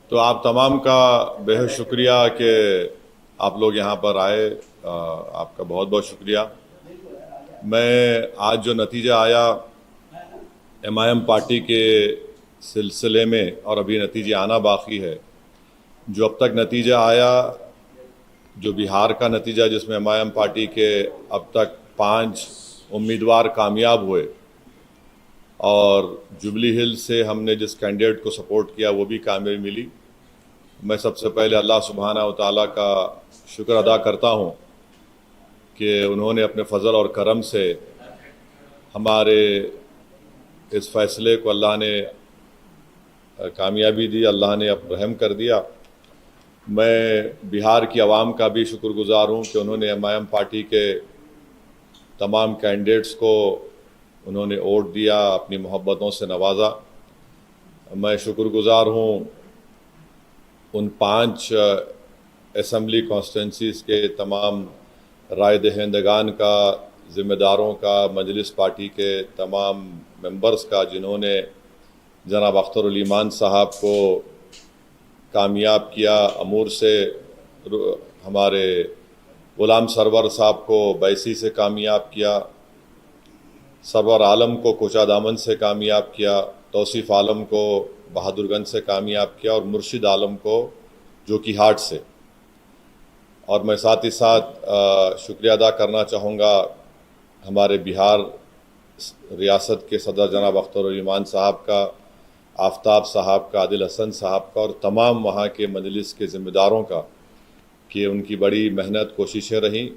تو آپ تمام کا بہت شکریہ کہ آپ لوگ یہاں پر آئے، آپ کا بہت بہت شکریہ۔ میں آج جو نتیجہ آیا ایم آئی ایم پارٹی کے سلسلے میں، اور ابھی نتیجے آنا باقی ہے، جو اب تک نتیجہ آیا، جو بہار کا نتیجہ جس میں ایم آئی ایم پارٹی کے اب تک 5 امیدوار کامیاب ہوئے، اور جوبلی ہل سے ہم نے جس کینڈیڈیٹ کو سپورٹ کیا وہ بھی کامیابی ملی۔ میں سب سے پہلے اللہ سبحانہ و تعالیٰ کا شکر ادا کرتا ہوں کہ انہوں نے اپنے فضل اور کرم سے ہمارے اس فیصلے کو اللہ نے کامیابی دی، اللہ نے اب رحم کر دیا۔ میں بہار کی عوام کا بھی شکر گزار ہوں کہ انہوں نے ایم آئی ایم پارٹی کے تمام کینڈیڈیٹس کو انہوں نے ووٹ دیا، اپنی محبتوں سے نوازا۔ میں شکر گزار ہوں ان 5 اسمبلی کانسٹیٹنسیز کے تمام رائے دہندگان کا، ذمہ داروں کا، مجلس پارٹی کے تمام ممبرز کا، جنہوں نے جناب اختر الایمان صاحب کو کامیاب کیا، امور سے ہمارے غلام سرور صاحب کو بیسی سے کامیاب کیا، سرور عالم کو کوچہ دامن سے کامیاب کیا، توصیف عالم کو بہادر گنج سے کامیاب کیا، اور مرشد عالم کو جوکی ہاٹ سے۔ اور میں ساتھ ہی ساتھ شکریہ ادا کرنا چاہوں گا ہمارے بہار ریاست کے صدر جناب اختر الایمان صاحب کا، آفتاب صاحب کا، عادل حسن صاحب کا، اور تمام وہاں کے مجلس کے ذمہ داروں کا، کہ ان کی بڑی محنت کوششیں رہیں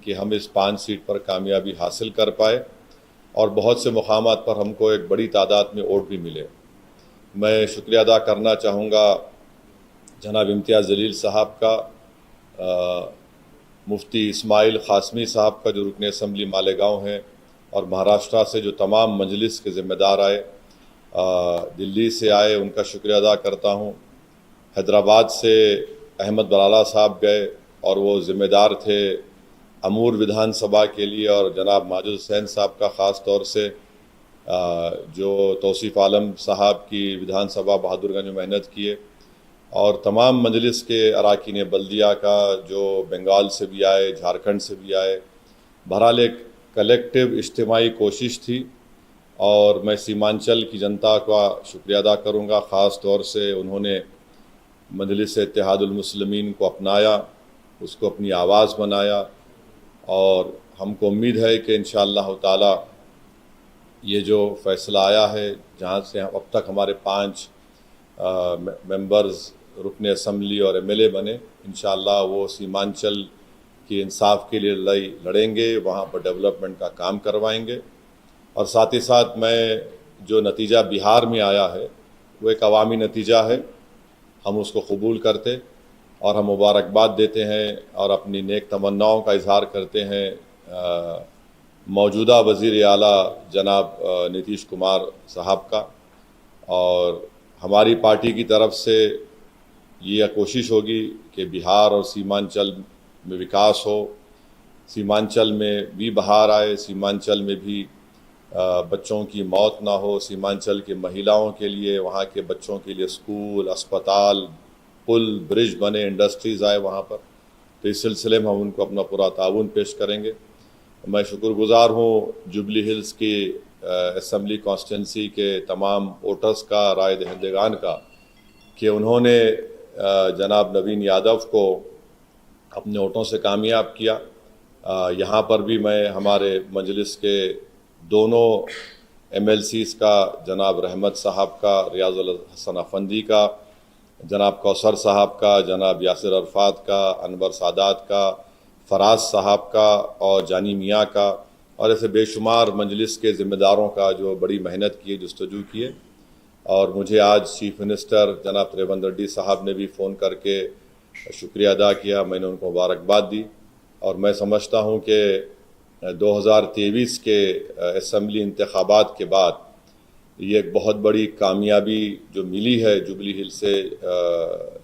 کہ ہم اس 5 سیٹ پر کامیابی حاصل کر پائے، اور بہت سے مقامات پر ہم کو ایک بڑی تعداد میں ووٹ بھی ملے۔ میں شکریہ ادا کرنا چاہوں گا جناب امتیاز جلیل صاحب کا، مفتی اسماعیل قاسمی صاحب کا جو رکن اسمبلی مالیگاؤں ہیں، اور مہاراشٹرا سے جو تمام مجلس کے ذمہ دار آئے، دلی سے آئے، ان کا شکریہ ادا کرتا ہوں۔ حیدرآباد سے احمد برالا صاحب گئے، اور وہ ذمہ دار تھے امور ودھان سبھا کے لیے، اور جناب ماجد حسین صاحب کا خاص طور سے، جو توصیف عالم صاحب کی ودھان سبھا بہادر گنج میں محنت کیے، اور تمام مجلس کے اراکین بلدیہ کا جو بنگال سے بھی آئے، جھارکھنڈ سے بھی آئے۔ بہرحال ایک کلیکٹیو اجتماعی کوشش تھی، اور میں سیمانچل کی جنتا کا شکریہ ادا کروں گا، خاص طور سے انہوں نے مجلس اتحاد المسلمین کو اپنایا، اس کو اپنی آواز بنایا، اور ہم کو امید ہے کہ انشاءاللہ تعالی یہ جو فیصلہ آیا ہے، جہاں سے اب تک ہمارے 5 ممبرز رکن اسمبلی اور ایم ایل اے بنے، انشاءاللہ وہ سیمانچل کی انصاف کے لیے لڑائی لڑیں گے، وہاں پر ڈیولپمنٹ کا کام کروائیں گے۔ اور ساتھ ہی ساتھ میں جو نتیجہ بہار میں آیا ہے وہ ایک عوامی نتیجہ ہے، ہم اس کو قبول کرتے، اور ہم مبارکباد دیتے ہیں، اور اپنی نیک تمناؤں کا اظہار کرتے ہیں موجودہ وزیر اعلیٰ جناب نتیش کمار صاحب کا۔ اور ہماری پارٹی کی طرف سے یہ کوشش ہوگی کہ بہار اور سیمانچل میں وکاس ہو، سیمانچل میں بھی بہار آئے، سیمانچل میں بھی بچوں کی موت نہ ہو، سیمانچل کے مہیلاؤں کے لیے، وہاں کے بچوں کے لیے اسکول، اسپتال، پل، برج بنے، انڈسٹریز آئے وہاں پر۔ تو اس سلسلے میں ہم ان کو اپنا پورا تعاون پیش کریں گے۔ میں شکر گزار ہوں جوبلی ہلز کی اسمبلی کانسٹیٹنسی کے تمام ووٹرز کا، رائے دہندگان کا، کہ انہوں نے جناب نوین یادو کو اپنے ووٹوں سے کامیاب کیا۔ یہاں پر بھی میں ہمارے مجلس کے دونوں ایم ایل سیز کا، جناب رحمت صاحب کا، ریاض الحسن افندی کا، جناب کوثر صاحب کا، جناب یاسر عرفات کا، انور سادات کا، فراز صاحب کا، اور جانی میاں کا، اور ایسے بے شمار مجلس کے ذمہ داروں کا جو بڑی محنت کیے، جستجو کیے۔ اور مجھے آج چیف منسٹر جناب ریونت ریڈی صاحب نے بھی فون کر کے شکریہ ادا کیا، میں نے ان کو مبارکباد دی، اور میں سمجھتا ہوں کہ 2023 کے اسمبلی انتخابات کے بعد یہ ایک بہت بڑی کامیابی جو ملی ہے جوبلی ہل سے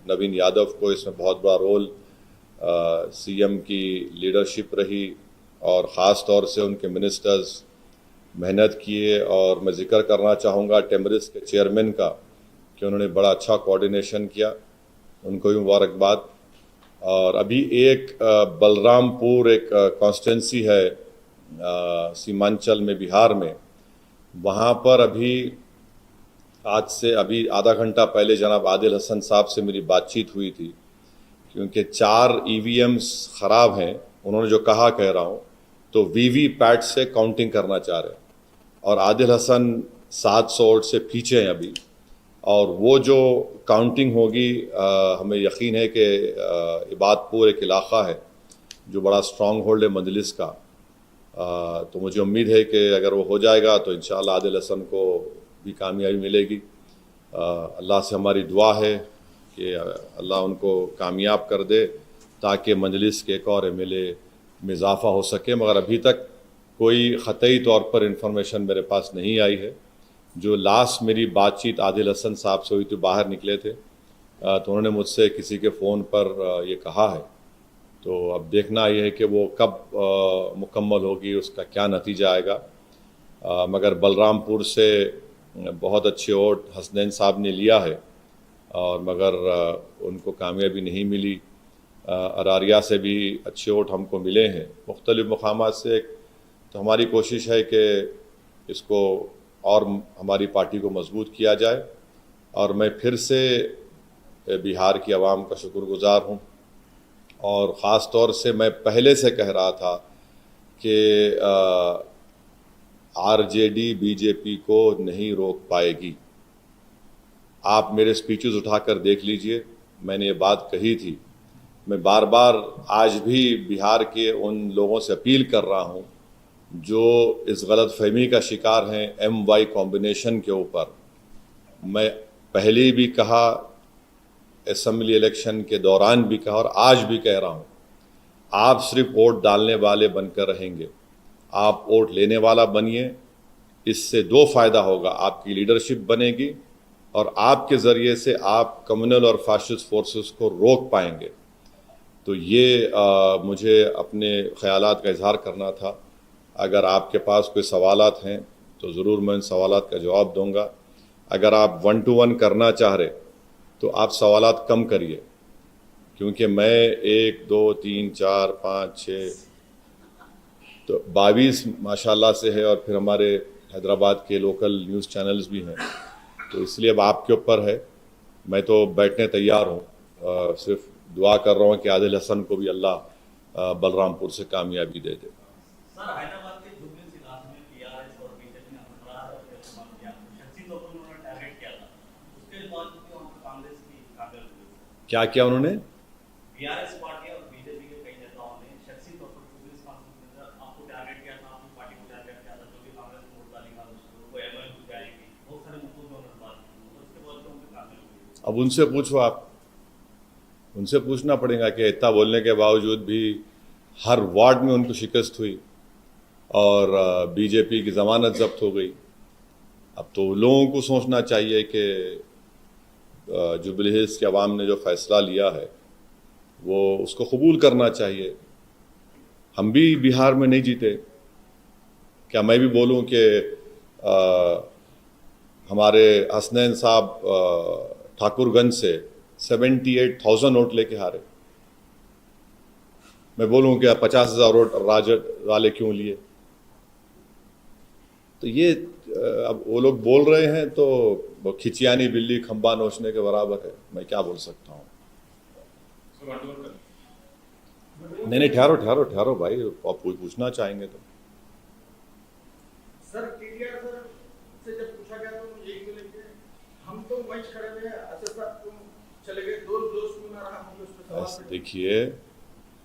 نوین یادو کو، اس میں بہت بڑا رول سی ایم کی لیڈرشپ رہی، اور خاص طور سے ان کے منسٹرز محنت کیے۔ اور میں ذکر کرنا چاہوں گا ٹیمرس کے چیئرمین کا، کہ انہوں نے بڑا اچھا کوارڈینیشن کیا۔ ان کو بھی مبارکباد. اور ابھی ایک بلرام پور ایک کانسٹیٹنسی ہے سیمانچل میں بہار میں, وہاں پر آج سے ابھی آدھا گھنٹہ پہلے جناب عادل حسن صاحب سے میری بات چیت ہوئی تھی, کیونکہ 4 EVMs خراب ہیں. انہوں نے جو کہا کہہ رہا ہوں, تو VVPAT سے کاؤنٹنگ کرنا چاہ رہے ہیں, اور عادل حسن 700 ووٹ سے پیچھے ہیں ابھی. اور وہ جو کاؤنٹنگ ہوگی, ہمیں یقین ہے کہ عباد پور ایک علاقہ ہے جو بڑا اسٹرانگ ہولڈ ہے مجلس کا, تو مجھے امید ہے کہ اگر وہ ہو جائے گا تو انشاءاللہ عادل حسن کو بھی کامیابی ملے گی. اللہ سے ہماری دعا ہے کہ اللہ ان کو کامیاب کر دے تاکہ مجلس کے ایک اور MLA میں اضافہ ہو سکے. مگر ابھی تک کوئی قطعی طور پر انفارمیشن میرے پاس نہیں آئی ہے. جو لاسٹ میری بات چیت عادل حسن صاحب سے ہوئی تو باہر نکلے تھے, تو انہوں نے مجھ سے کسی کے فون پر یہ کہا ہے. تو اب دیکھنا یہ ہے کہ وہ کب مکمل ہوگی, اس کا کیا نتیجہ آئے گا. مگر بلرام پور سے بہت اچھے ووٹ حسنین صاحب نے لیا ہے, اور مگر ان کو کامیابی نہیں ملی. اراریا سے بھی اچھے ووٹ ہم کو ملے ہیں مختلف مقامات سے. تو ہماری کوشش ہے کہ اس کو اور ہماری پارٹی کو مضبوط کیا جائے. اور میں پھر سے بہار کی عوام کا شکر گزار ہوں, اور خاص طور سے میں پہلے سے کہہ رہا تھا کہ RJD BJP کو نہیں روک پائے گی. آپ میرے سپیچز اٹھا کر دیکھ لیجئے, میں نے یہ بات کہی تھی. میں بار بار آج بھی بہار کے ان لوگوں سے اپیل کر رہا ہوں جو اس غلط فہمی کا شکار ہیں MY کمبینیشن کے اوپر. میں پہلے بھی کہا, اسمبلی الیکشن کے دوران بھی کہا, اور آج بھی کہہ رہا ہوں, آپ صرف ووٹ ڈالنے والے بن کر رہیں گے, آپ ووٹ لینے والا بنیے. اس سے 2 فائدہ ہوگا, آپ کی لیڈرشپ بنے گی, اور آپ کے ذریعے سے آپ کمیونل اور فاشسٹ فورسز کو روک پائیں گے. تو یہ مجھے اپنے خیالات کا اظہار کرنا تھا. اگر آپ کے پاس کوئی سوالات ہیں تو ضرور میں ان سوالات کا جواب دوں گا. اگر آپ 1 to 1 کرنا چاہ رہے تو آپ سوالات کم کریے, کیونکہ میں 1 2 3 4 5 6 تو 22 ماشاءاللہ سے ہے, اور پھر ہمارے حیدرآباد کے لوکل نیوز چینلز بھی ہیں. تو اس لیے اب آپ کے اوپر ہے. میں تو بیٹھنے تیار ہوں, صرف دعا کر رہا ہوں کہ عادل حسن کو بھی اللہ بلرام پور سے کامیابی دے دے. سر حیدرآباد کے جوبلی علاقے میں PRS اور BJP نے افراد اور استعمال کیا, شخصی طور پر انہوں نے ٹارگیٹ کیا تھا, اس کے بعد وہاں پر کانگریس کی کامیابی ہوئی. کیا کیا انہوں نے؟ PRS پارٹی اور BJP کے کئی نیتاؤں نے شخصی طور پر جوبلی کانفرنس میں آپ کو ٹارگیٹ کیا تھا, آپ کی پارٹی کو ٹارگیٹ کیا تھا, جو کہ کانگریس کو ووٹ ڈالے گا وہ ML ہو جائے گی, بہت سارے مقصود میں انہوں نے بات کی, اور اس کے بعد ان کی کامیابی ہوئی. اب ان سے پوچھو, آپ ان سے پوچھنا پڑے گا کہ اتنا بولنے کے باوجود بھی ہر وارڈ میں ان کو شکست ہوئی, اور BJP کی ضمانت ضبط ہو گئی. اب تو لوگوں کو سوچنا چاہیے کہ جوبلی ہلز کے عوام نے جو فیصلہ لیا ہے وہ اس کو قبول کرنا چاہیے. ہم بھی بہار میں نہیں جیتے. کیا میں بھی بولوں کہ ہمارے حسنین صاحب ٹھاکر گنج سے 78,000 ووٹ لے کے ہارے؟ میں بولوں کہ 50,000 ووٹ راجد والے کیوں لیے؟ تو یہ اب وہ لوگ بول رہے ہیں تو کھچیانی بلی کھمبا نوچنے کے برابر ہے. میں کیا بول سکتا ہوں؟ نہیں ٹھہرو بھائی, آپ پوچھنا چاہیں گے تو. سر TDR سر سے جب پوچھا گیا تو یہی بولے کہ ہم تو میچ کھڑے ہوئے ہیں, اسد صاحب تم چلے گئے, دوست کیوں نہ رہا, ہم اس پہ سوال. دیکھیے,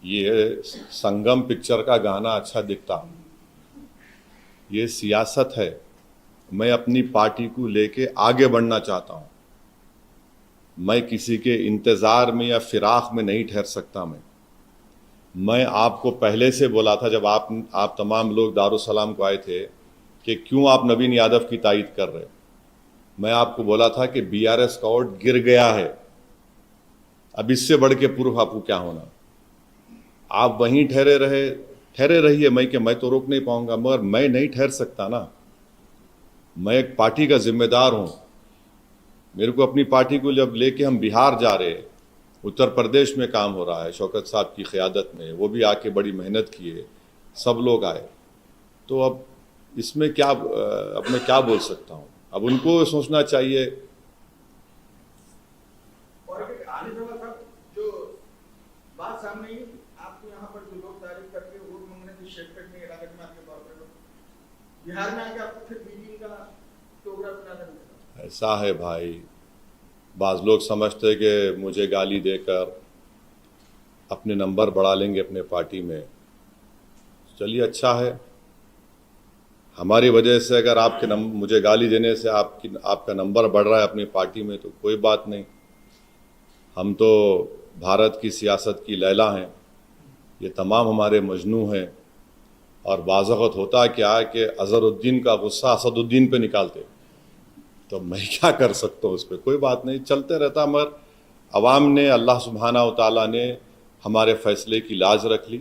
یہ سنگم پکچر کا گانا اچھا دکھتا, یہ سیاست ہے. میں اپنی پارٹی کو لے کے آگے بڑھنا چاہتا ہوں. میں کسی کے انتظار میں یا فراق میں نہیں ٹھہر سکتا. میں آپ کو پہلے سے بولا تھا جب آپ تمام لوگ دارالسلام کو آئے تھے کہ کیوں آپ نوین یادو کی تائید کر رہے. میں آپ کو بولا تھا کہ BRS کا ووٹ گر گیا ہے, اب اس سے بڑھ کے پرخافو کیا ہونا. آپ وہیں ٹھہرے رہیے. میں تو روک نہیں پاؤں گا, مگر میں نہیں ٹھہر سکتا نا. میں ایک پارٹی کا ذمہ دار ہوں. میرے کو اپنی پارٹی کو جب لے کے ہم بہار جا رہے اتر پردیش میں کام ہو رہا ہے شوکت صاحب کی قیادت میں، وہ بھی آ کے بڑی محنت کیے، سب لوگ آئے. تو اب اس میں کیا اب میں کیا بول سکتا ہوں؟ اب ان کو سوچنا چاہیے. اور علی زوال صاحب جو بات سامنے آئی، آپ کو یہاں پر جو لوگ تعریف کر کے ووٹ مانگنے کی شرکت میں علاقے میں آپ کے طور پر بہار میں آ کے آپ کو پھر میٹنگ کا پروگرام بنا دیں. ایسا ہے بھائی، بعض لوگ سمجھتے کہ مجھے گالی دے کر اپنے نمبر بڑھا لیں گے اپنے پارٹی میں. چلیے اچھا ہے، ہماری وجہ سے اگر آپ کے مجھے گالی دینے سے آپ کا نمبر بڑھ رہا ہے اپنی پارٹی میں تو کوئی بات نہیں. ہم تو بھارت کی سیاست کی لیلا ہیں، یہ تمام ہمارے مجنو ہیں. اور بعض وقت ہوتا کیا ہے کہ اظہر الدین کا غصہ اسد الدین پہ نکالتے، تو میں کیا کر سکتا ہوں اس پہ؟ کوئی بات نہیں، چلتے رہتا. مگر عوام نے، اللہ سبحانہ و تعالیٰ نے ہمارے فیصلے کی لاج رکھ لی،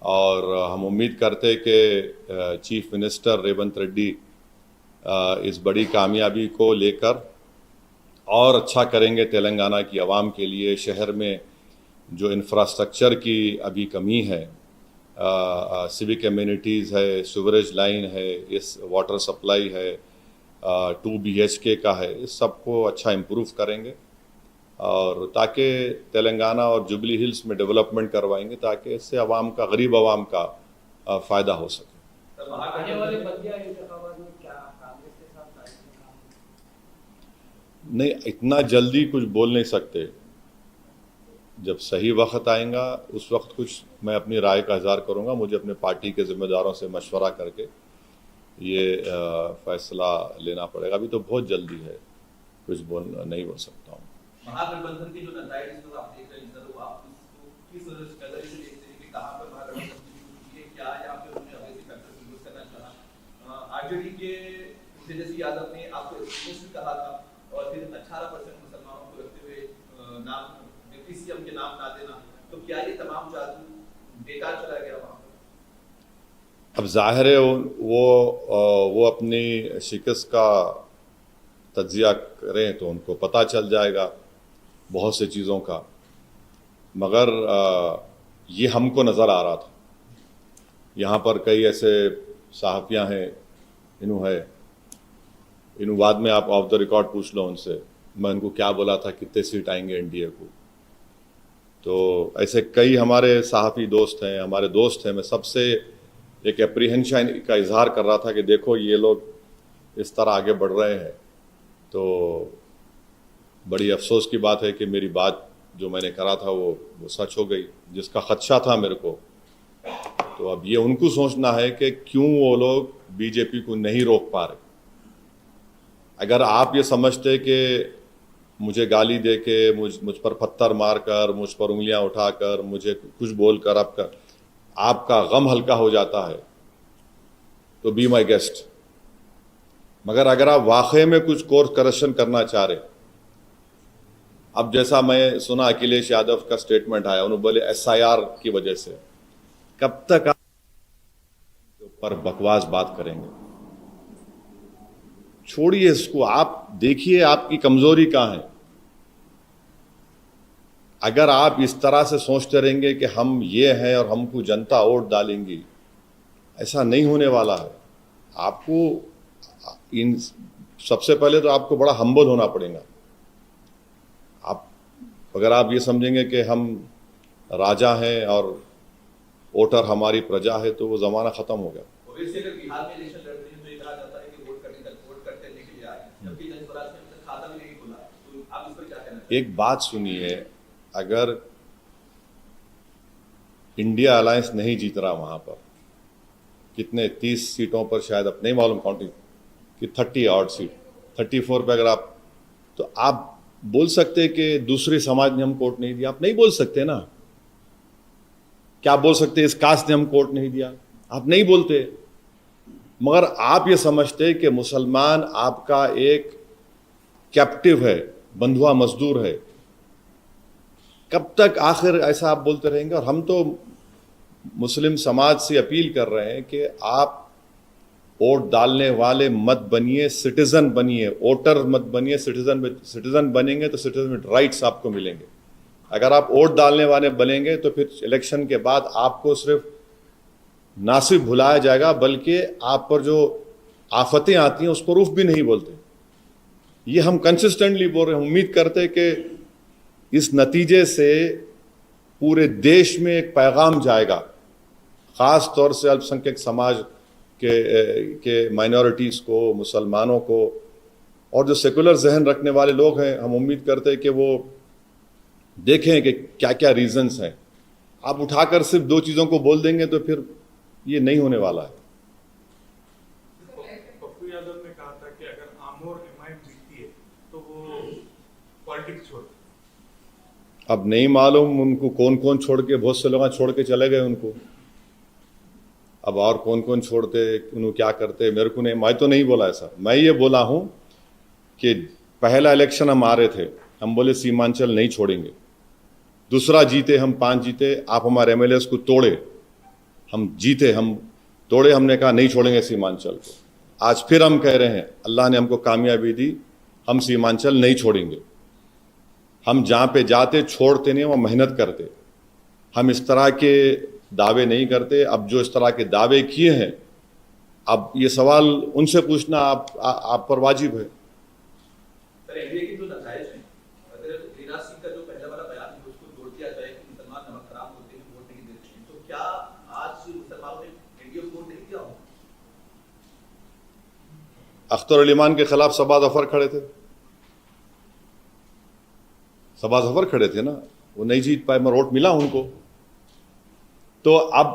اور ہم امید کرتے کہ چیف منسٹر ریونت ریڈی اس بڑی کامیابی کو لے کر اور اچھا کریں گے تلنگانہ کی عوام کے لیے. شہر میں جو انفراسٹرکچر کی ابھی کمی ہے، سیوک ایمینٹیز ہے، سیوریج لائن ہے، اس واٹر سپلائی ہے، 2 BHK کا ہے، اس سب کو اچھا امپروو کریں گے، اور تاکہ تلنگانہ اور جوبلی ہلز میں ڈیولپمنٹ کروائیں گے، تاکہ اس سے عوام کا، غریب عوام کا فائدہ ہو سکے. آنے والے بلدیہ انتخابات میں کیا کانگریس کے ساتھ تعلق کام؟ نہیں، اتنا جلدی کچھ بول نہیں سکتے. جب صحیح وقت آئیں گا اس وقت کچھ میں اپنی رائے کا اظہار کروں گا. مجھے اپنے پارٹی کے ذمہ داروں سے مشورہ کر کے یہ فیصلہ لینا پڑے گا. ابھی تو بہت جلدی ہے، کچھ نہیں بول سکتا ہوں. مہاگٹھبندھن کی جو نتائج جو آپ دیکھ رہے ہیں، تو آپ اس کو کس نظریے سے دیکھتے ہیں کہ کہاں پر مہاگٹھبندھن کی کیا یا پھر انہوں نے اگریسو فیکٹر یوز کرنا چاہا؟ RJD کے تیجسوی یادو نے آپ کو ایکسپریس بھی کہا تھا، اور پھر 18% مسلمانوں کو رکھتے ہوئے نام ڈپٹی سی ایم کے نام نہ دینا، تو کیا یہ تمام جادو بیکار چلا گیا وہاں پر؟ اب ظاہر ہے وہ اپنی شکست کا تجزیہ کریں تو ان کو پتہ چل جائے گا بہت سے چیزوں کا. مگر یہ ہم کو نظر آ رہا تھا. یہاں پر کئی ایسے صحافیاں ہیں، انہوں بعد میں آپ آف دا ریکارڈ پوچھ لو ان سے، میں ان کو کیا بولا تھا کتنے سیٹ آئیں گے NDA کو. تو ایسے کئی ہمارے صحافی دوست ہیں، ہمارے دوست ہیں. میں سب سے ایک اپریہنشن کا اظہار کر رہا تھا کہ دیکھو یہ لوگ اس طرح آگے بڑھ رہے ہیں. تو بڑی افسوس کی بات ہے کہ میری بات جو میں نے کرا تھا وہ سچ ہو گئی، جس کا خدشہ تھا میرے کو. تو اب یہ ان کو سوچنا ہے کہ کیوں وہ لوگ BJP کو نہیں روک پا رہے. اگر آپ یہ سمجھتے کہ مجھے گالی دے کے، مجھ پر پتھر مار کر، مجھ پر انگلیاں اٹھا کر، مجھے کچھ بول کر آپ کا غم ہلکا ہو جاتا ہے تو بی مائی گیسٹ. مگر اگر آپ واقعی میں کچھ کورس کریکشن کرنا چاہ رہے، اب جیسا میں سنا اکھلیش یادو کا سٹیٹمنٹ آیا، انہوں بولے SIR کی وجہ سے. کب تک آپ پر بکواس بات کریں گے؟ چھوڑیے اس کو. آپ دیکھیے آپ کی کمزوری کہاں ہے. اگر آپ اس طرح سے سوچتے رہیں گے کہ ہم یہ ہیں اور ہم کو جنتا ووٹ ڈالیں گی، ایسا نہیں ہونے والا ہے. آپ کو سب سے پہلے تو آپ کو بڑا ہمبل ہونا پڑے گا. اگر آپ یہ سمجھیں گے کہ ہم راجا ہیں اور ووٹر ہماری پرجا ہے تو وہ زمانہ ختم ہو گیا. اگر بہار میں الیکشن لڑتے ہیں تو یہ کہا جاتا ہے کہ ووٹ کرنے کے لیے آئے، جبکہ جن سوراج نے کھاتا بھی نہیں کھولا. تو آپ اس پر کیا کہنا چاہتے ہیں؟ ایک بات سنیے، اگر انڈیا الائنس نہیں جیت رہا وہاں پر کتنے 30 سیٹوں پر، شاید اب نہیں معلوم کاؤنٹنگ کہ 30 آڈ سیٹ 34 پہ، اگر تو آپ بول سکتے کہ دوسرے سماج نے ہم کوٹ نہیں دیا؟ آپ نہیں بول سکتے نا. کیا بول سکتے اس کاسٹ نے ہم کوٹ نہیں دیا؟ آپ نہیں بولتے. مگر آپ یہ سمجھتے کہ مسلمان آپ کا ایک کیپٹیو ہے، بندھوا مزدور ہے. کب تک آخر ایسا آپ بولتے رہیں گے؟ اور ہم تو مسلم سماج سے اپیل کر رہے ہیں کہ آپ ووٹ ڈالنے والے مت بنیے، سٹیزن بنیے. ووٹر مت بنیے، سٹیزن بنیں گے تو سٹیزن رائٹس آپ کو ملیں گے. اگر آپ ووٹ ڈالنے والے بنیں گے تو پھر الیکشن کے بعد آپ کو صرف نہ صرف بھلایا جائے گا بلکہ آپ پر جو آفتیں آتی ہیں اس پر اف بھی نہیں بولتے. یہ ہم کنسسٹنٹلی بول رہے ہیں. امید کرتے کہ اس نتیجے سے پورے دیش میں ایک پیغام جائے گا, خاص طور سے الپ سنکھیک سماج کے مائنورٹیز کو, مسلمانوں کو, اور جو سیکولر ذہن رکھنے والے لوگ ہیں. ہم امید کرتے ہیں کہ وہ دیکھیں کہ کیا کیا ریزنز ہیں. آپ اٹھا کر صرف 2 چیزوں کو بول دیں گے تو پھر یہ نہیں ہونے والا ہے. پپو یادو نے کہا تھا کہ اگر آمور ایم آئی جیتتی ہے تو وہ پالیٹکس چھوڑ. اب نہیں معلوم ان کو کون کون چھوڑ کے, بہت سے لوگ چھوڑ کے چلے گئے ان کو. اب اور کون کون چھوڑتے, انہوں کیا کرتے, میرے کو نہیں, میں تو نہیں بولا ایسا. میں یہ بولا ہوں کہ پہلا الیکشن ہم آ رہے تھے, ہم بولے سیمانچل نہیں چھوڑیں گے. دوسرا جیتے, ہم 5 جیتے, آپ ہمارے ایم ایل ایز کو توڑے, ہم جیتے, ہم توڑے, ہم نے کہا نہیں چھوڑیں گے سیمانچل کو. آج پھر ہم کہہ رہے ہیں اللہ نے ہم کو کامیابی دی, ہم سیمانچل نہیں چھوڑیں گے. ہم جہاں پہ جاتے چھوڑتے نہیں, وہ محنت کرتے. ہم اس طرح کے دعوے نہیں کرتے. اب جو اس طرح کے دعوے کیے ہیں, اب یہ سوال ان سے پوچھنا آپ پر واجب ہے. سر این ڈی اے کی جو نتائج ہیں, اگر گریراج سنگھ کا جو پہلا والا بیان ہے اس کو جوڑ دیا جائے کہ مسلمان نمک حرام ہوتے ہیں, ووٹ نہیں دیتے ہیں, تو کیا آج مسلمانوں نے این ڈی اے کو ووٹ نہیں دیا ہو؟ اختر علی مان کے خلاف صبا ظفر کھڑے تھے, صبا ظفر کھڑے تھے نا, وہ نہیں جیت پائے, میں ووٹ ملا ان کو. تو اب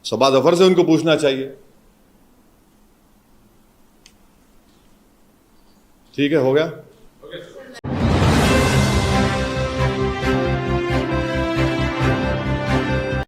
صبا ظفر سے ان کو پوچھنا چاہیے. ٹھیک ہے, ہو گیا.